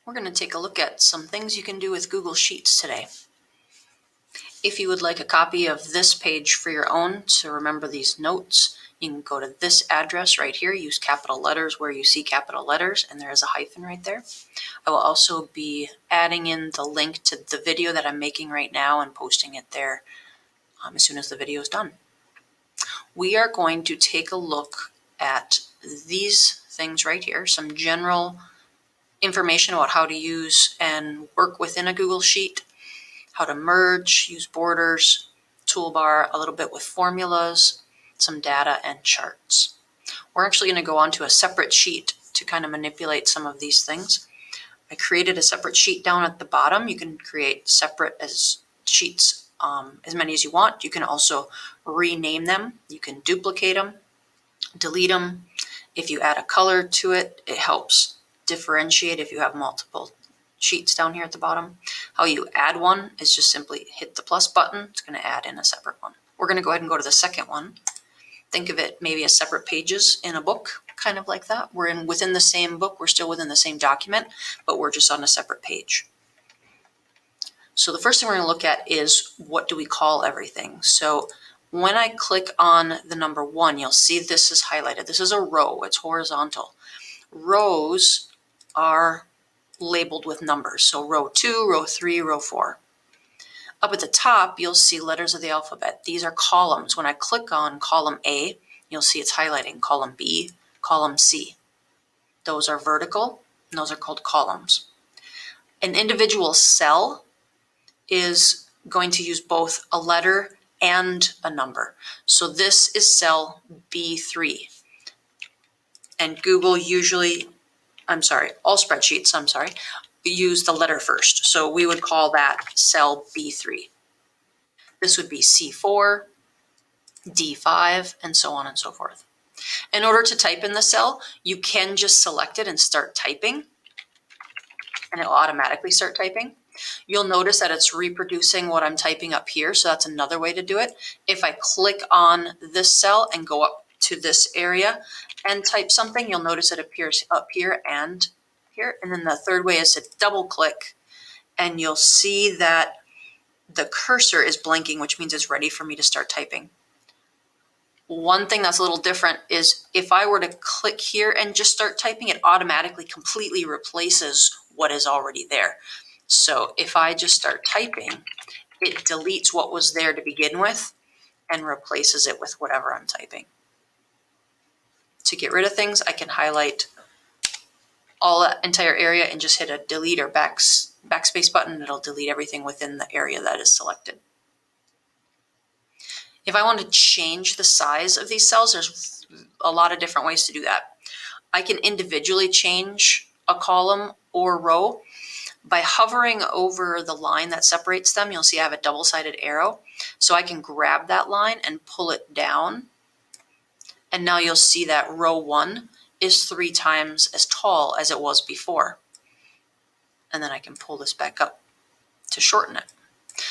We're going to take a look at some things you can do with Google Sheets today. If you would like a copy of this page for your own to remember these notes, you can go to this address right here, use capital letters where you see capital letters, and there is a hyphen right there. I will also be adding in the link to the video that I'm making right now and posting it there as soon as the video is done. We are going to take a look at these things right here, some general information about how to use and work within a Google Sheet, how to merge, use borders, toolbar, a little bit with formulas, some data and charts. We're actually going to go on to a separate sheet to kind of manipulate some of these things. I created a separate sheet down at the bottom. You can create separate sheets, as many as you want. You can also rename them. You can duplicate them, delete them. If you add a color to it, it helps differentiate if you have multiple sheets down here at the bottom. How you add one is just simply hit the plus button. It's going to add in a separate one. We're going to go ahead and go to the second one. Think of it maybe as separate pages in a book, kind of like that. We're within the same book. We're still within the same document, but we're just on a separate page. So the first thing we're going to look at is what do we call everything. So when I click on the number 1, you'll see this is highlighted. This is a row. It's horizontal. Rows are labeled with numbers. So row 2, row 3, row 4. Up at the top, you'll see letters of the alphabet. These are columns. When I click on column A, you'll see it's highlighting column B, column C. Those are vertical, and those are called columns. An individual cell is going to use both a letter and a number. So this is cell B3. And Google usually, all spreadsheets, use the letter first. So we would call that cell B3. This would be C4, D5, and so on and so forth. In order to type in the cell, you can just select it and start typing, and it will automatically start typing. You'll notice that it's reproducing what I'm typing up here, so that's another way to do it. If I click on this cell and go up to this area and type something, you'll notice it appears up here and here. And then the third way is to double click, and you'll see that the cursor is blinking, which means it's ready for me to start typing. One thing that's a little different is if I were to click here and just start typing, it automatically completely replaces what is already there. So if I just start typing, it deletes what was there to begin with and replaces it with whatever I'm typing. To get rid of things, I can highlight all that entire area and just hit a delete or backspace button. It'll delete everything within the area that is selected. If I want to change the size of these cells, there's a lot of different ways to do that. I can individually change a column or row by hovering over the line that separates them. You'll see I have a double-sided arrow. So I can grab that line and pull it down. And now you'll see that row 1 is 3 times as tall as it was before. And then I can pull this back up to shorten it.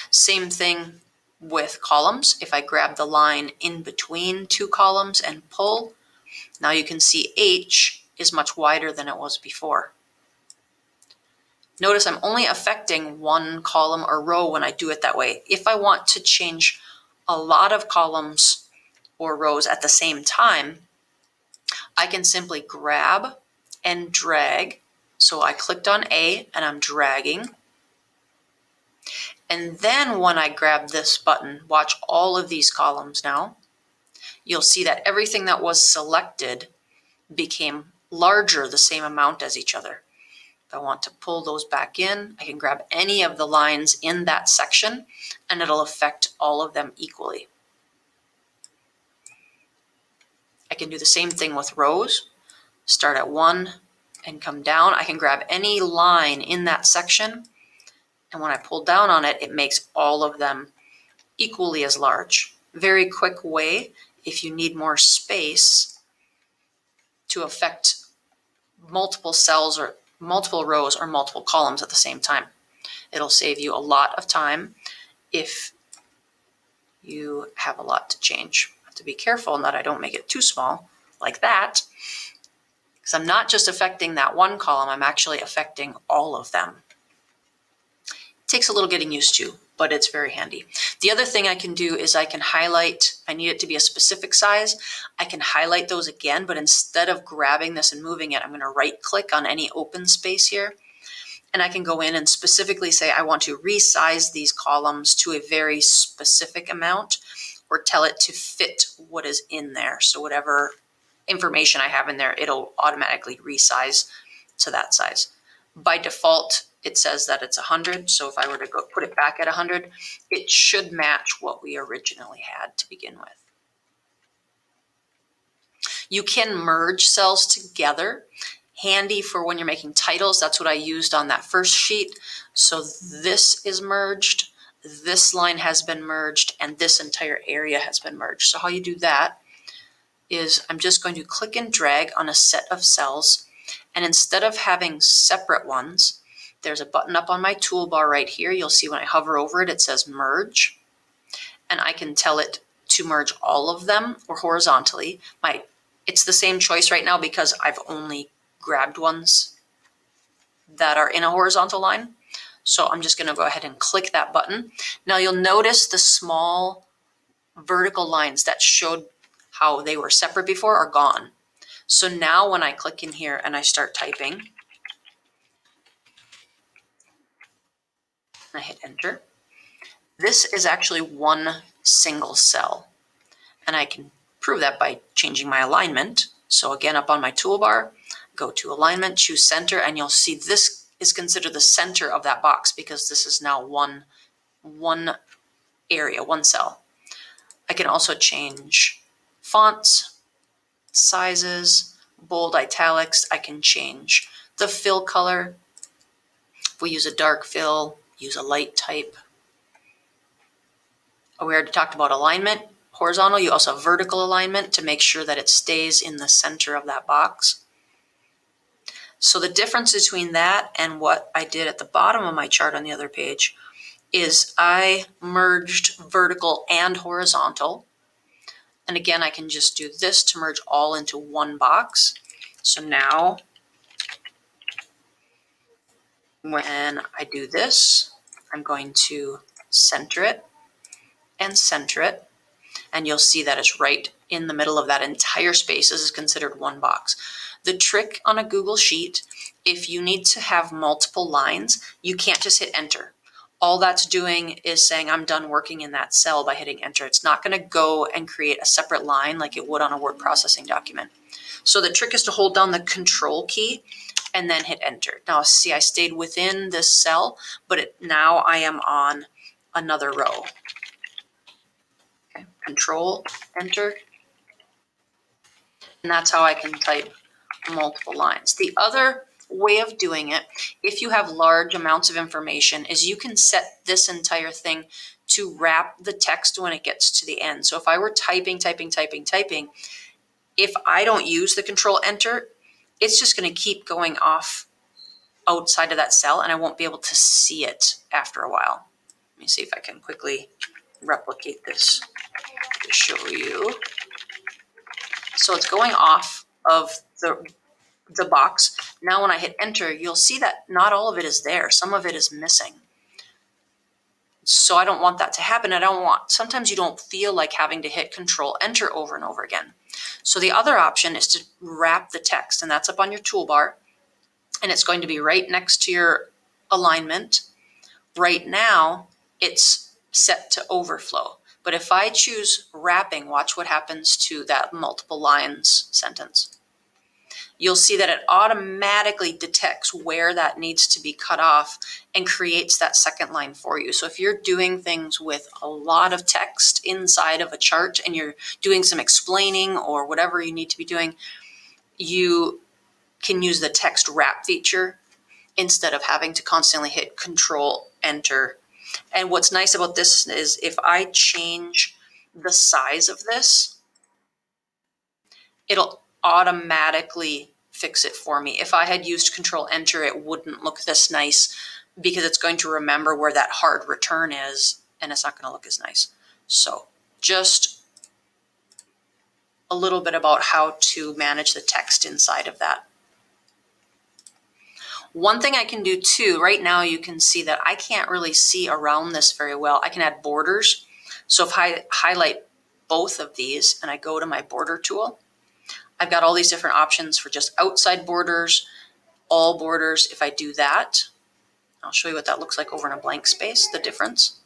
Same thing with columns. If I grab the line in between 2 columns and pull, now you can see H is much wider than it was before. Notice I'm only affecting 1 column or row when I do it that way. If I want to change a lot of columns or rows at the same time, I can simply grab and drag. So I clicked on A and I'm dragging. And then when I grab this button, watch all of these columns now, you'll see that everything that was selected became larger, the same amount as each other. If I want to pull those back in, I can grab any of the lines in that section and it'll affect all of them equally. I can do the same thing with rows. Start at 1 and come down. I can grab any line in that section, and when I pull down on it, it makes all of them equally as large. Very quick way if you need more space to affect multiple cells or multiple rows or multiple columns at the same time. It'll save you a lot of time if you have a lot to change. I have to be careful that I don't make it too small like that, because I'm not just affecting that one column, I'm actually affecting all of them. It takes a little getting used to, but it's very handy. The other thing I can do is I can highlight, I need it to be a specific size. I can highlight those again, but instead of grabbing this and moving it, I'm going to right click on any open space here. And I can go in and specifically say, I want to resize these columns to a very specific amount, or tell it to fit what is in there. So whatever information I have in there, it'll automatically resize to that size. By default, it says that it's 100. So if I were to go put it back at 100, it should match what we originally had to begin with. You can merge cells together. Handy for when you're making titles. That's what I used on that first sheet. So this is merged, this line has been merged, and this entire area has been merged. So how you do that is I'm just going to click and drag on a set of cells, and instead of having separate ones, there's a button up on my toolbar right here. You'll see when I hover over it, it says merge, and I can tell it to merge all of them or horizontally. It's the same choice right now because I've only grabbed ones that are in a horizontal line. So I'm just going to go ahead and click that button. Now you'll notice the small vertical lines that showed how they were separate before are gone. So now when I click in here and I start typing, and I hit enter, this is actually one single cell. And I can prove that by changing my alignment. So again, up on my toolbar, go to alignment, choose center, and you'll see this is considered the center of that box because this is now one area, one cell. I can also change fonts, sizes, bold, italics. I can change the fill color. If we use a dark fill, use a light type. We already talked about alignment. Horizontal, you also have vertical alignment to make sure that it stays in the center of that box. So the difference between that and what I did at the bottom of my chart on the other page is I merged vertical and horizontal. And again, I can just do this to merge all into one box. So now when I do this, I'm going to center it and center it. And you'll see that it's right in the middle of that entire space. This is considered one box. The trick on a Google Sheet, if you need to have multiple lines, you can't just hit enter. All that's doing is saying I'm done working in that cell by hitting enter. It's not going to go and create a separate line like it would on a word processing document. So the trick is to hold down the control key and then hit enter. Now see, I stayed within this cell, but now I am on another row. Okay. Control, enter, and that's how I can type multiple lines. The other way of doing it, if you have large amounts of information, is you can set this entire thing to wrap the text when it gets to the end. So if I were typing, if I don't use the control enter, it's just going to keep going off outside of that cell and I won't be able to see it after a while. Let me see if I can quickly replicate this to show you. So it's going off of the box. Now when I hit enter, you'll see that not all of it is there. Some of it is missing. So I don't want that to happen. Sometimes you don't feel like having to hit control enter over and over again. So the other option is to wrap the text, and that's up on your toolbar. And it's going to be right next to your alignment. Right now, it's set to overflow. But if I choose wrapping, watch what happens to that multiple lines sentence. You'll see that it automatically detects where that needs to be cut off and creates that second line for you. So if you're doing things with a lot of text inside of a chart and you're doing some explaining or whatever you need to be doing, you can use the text wrap feature instead of having to constantly hit control enter. And what's nice about this is if I change the size of this, it'll automatically fix it for me. If I had used control enter, it wouldn't look this nice because it's going to remember where that hard return is and it's not going to look as nice. So just a little bit about how to manage the text inside of that One thing I can do too, right now you can see that I can't really see around this very well. I can add borders. So if I highlight both of these and I go to my border tool, I've got all these different options for just outside borders, all borders. If I do that, I'll show you what that looks like over in a blank space, the difference.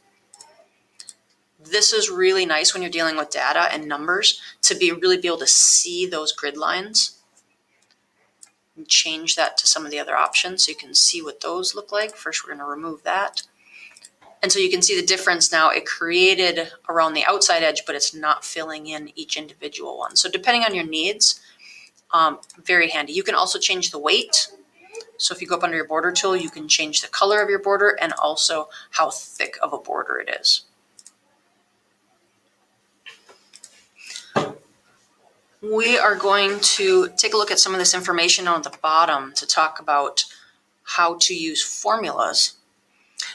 This is really nice when you're dealing with data and numbers to really be able to see those grid lines. And change that to some of the other options so you can see what those look like. First, we're going to remove that. And so you can see the difference now. It created around the outside edge, but it's not filling in each individual one. So depending on your needs, very handy. You can also change the weight. So if you go up under your border tool, you can change the color of your border and also how thick of a border it is. We are going to take a look at some of this information on the bottom to talk about how to use formulas.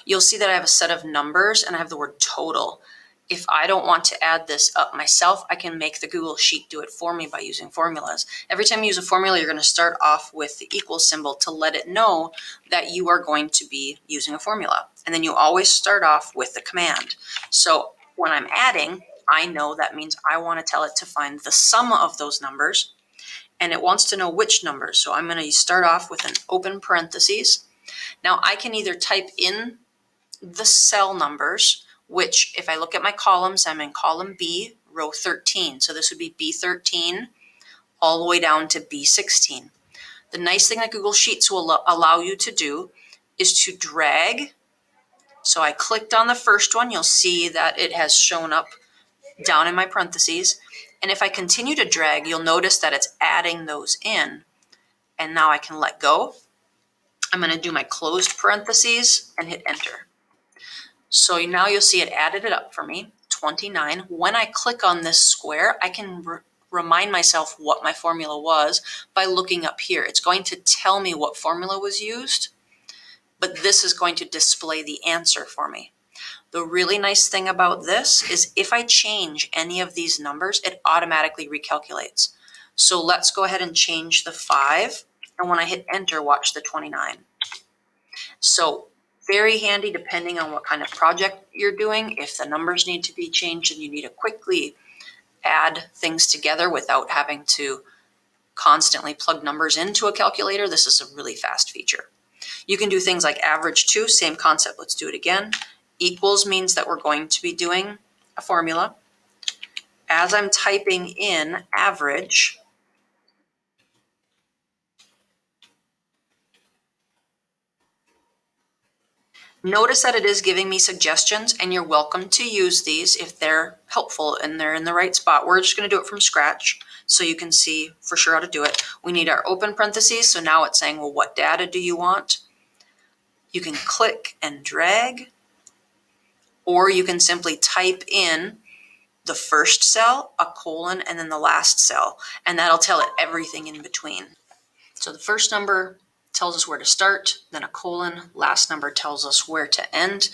You'll see that I have a set of numbers and I have the word total. If I don't want to add this up myself, I can make the Google Sheet do it for me by using formulas. Every time you use a formula, you're going to start off with the equal symbol to let it know that you are going to be using a formula. And then you always start off with the command. So when I'm adding, I know that means I want to tell it to find the sum of those numbers, and it wants to know which numbers. So I'm going to start off with an open parentheses. Now I can either type in the cell numbers, which if I look at my columns, I'm in column B, row 13. So this would be B13 all the way down to B16. The nice thing that Google Sheets will allow you to do is to drag. So I clicked on the first one, you'll see that it has shown up down in my parentheses. And if I continue to drag, you'll notice that it's adding those in. And now I can let go. I'm going to do my closed parentheses and hit enter. So now you'll see it added it up for me, 29. When I click on this square, I can remind myself what my formula was by looking up here. It's going to tell me what formula was used, but this is going to display the answer for me. The really nice thing about this is if I change any of these numbers, it automatically recalculates. So let's go ahead and change the 5. And when I hit enter, watch the 29. So very handy depending on what kind of project you're doing. If the numbers need to be changed and you need to quickly add things together without having to constantly plug numbers into a calculator, this is a really fast feature. You can do things like average too, same concept. Let's do it again. Equals means that we're going to be doing a formula. As I'm typing in average, notice that it is giving me suggestions, and you're welcome to use these if they're helpful and they're in the right spot. We're just going to do it from scratch so you can see for sure how to do it. We need our open parentheses, so now it's saying, well, what data do you want? You can click and drag, or you can simply type in the first cell, a colon, and then the last cell, and that'll tell it everything in between. So the first number tells us where to start, then a colon, last number tells us where to end.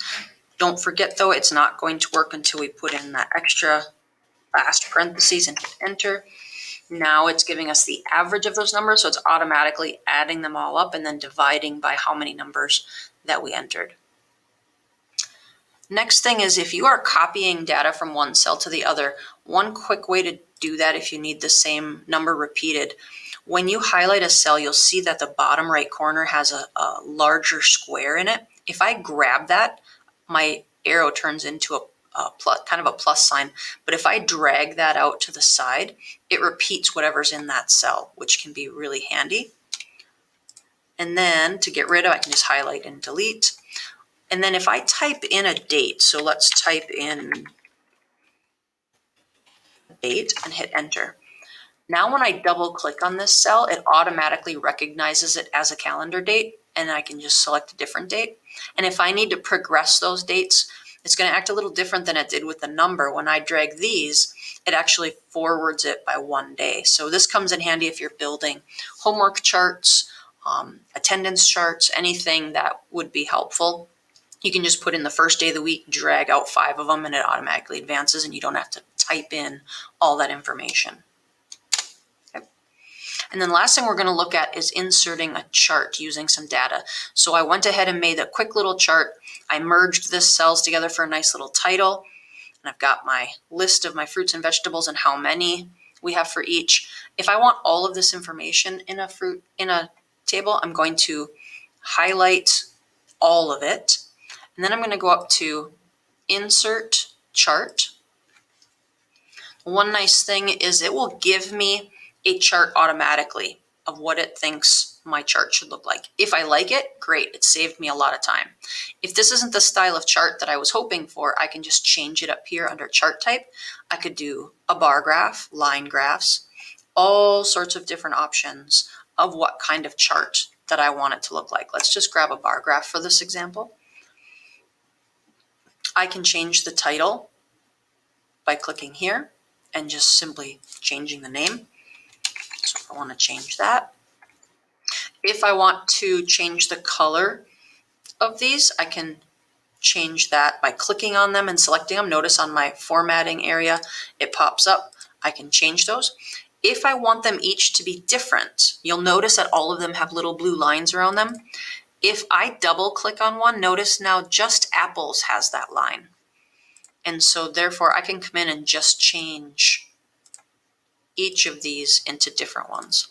Don't forget though, it's not going to work until we put in that extra last parentheses and hit enter. Now it's giving us the average of those numbers, so it's automatically adding them all up and then dividing by how many numbers that we entered. Next thing is if you are copying data from one cell to the other, one quick way to do that if you need the same number repeated, when you highlight a cell, you'll see that the bottom right corner has a larger square in it. If I grab that, my arrow turns into a plus, kind of a plus sign. But if I drag that out to the side, it repeats whatever's in that cell, which can be really handy. And then to get rid of, I can just highlight and delete. And then if I type in a date, so let's type in date and hit enter. Now when I double click on this cell, it automatically recognizes it as a calendar date, and I can just select a different date. And if I need to progress those dates, it's going to act a little different than it did with the number. When I drag these, it actually forwards it by 1 day. So this comes in handy if you're building homework charts, attendance charts, anything that would be helpful. You can just put in the first day of the week, drag out 5 of them, and it automatically advances, and you don't have to type in all that information. And then last thing we're going to look at is inserting a chart using some data. So I went ahead and made a quick little chart. I merged this cells together for a nice little title. And I've got my list of my fruits and vegetables and how many we have for each. If I want all of this information in a table, I'm going to highlight all of it. And then I'm going to go up to Insert Chart. One nice thing is it will give me a chart automatically of what it thinks my chart should look like. If I like it, great, it saved me a lot of time. If this isn't the style of chart that I was hoping for, I can just change it up here under chart type. I could do a bar graph, line graphs, all sorts of different options of what kind of chart that I want it to look like. Let's just grab a bar graph for this example. I can change the title by clicking here and just simply changing the name. So if I want to change that. If I want to change the color of these, I can change that by clicking on them and selecting them. Notice on my formatting area, it pops up. I can change those. If I want them each to be different, you'll notice that all of them have little blue lines around them. If I double click on one, notice now just apples has that line. And so therefore I can come in and just change each of these into different ones.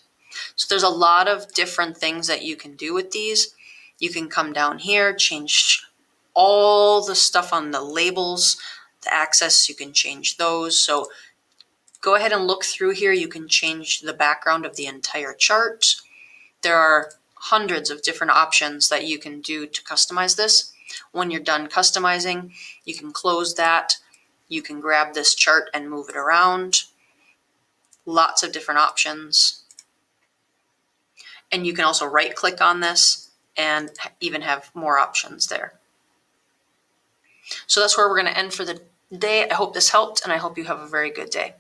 So there's a lot of different things that you can do with these. You can come down here, change all the stuff on the labels, the access, you can change those. So go ahead and look through here. You can change the background of the entire chart. There are hundreds of different options that you can do to customize this. When you're done customizing, you can close that. You can grab this chart and move it around. Lots of different options. And you can also right click on this and even have more options there. So that's where we're going to end for the day. I hope this helped, and I hope you have a very good day.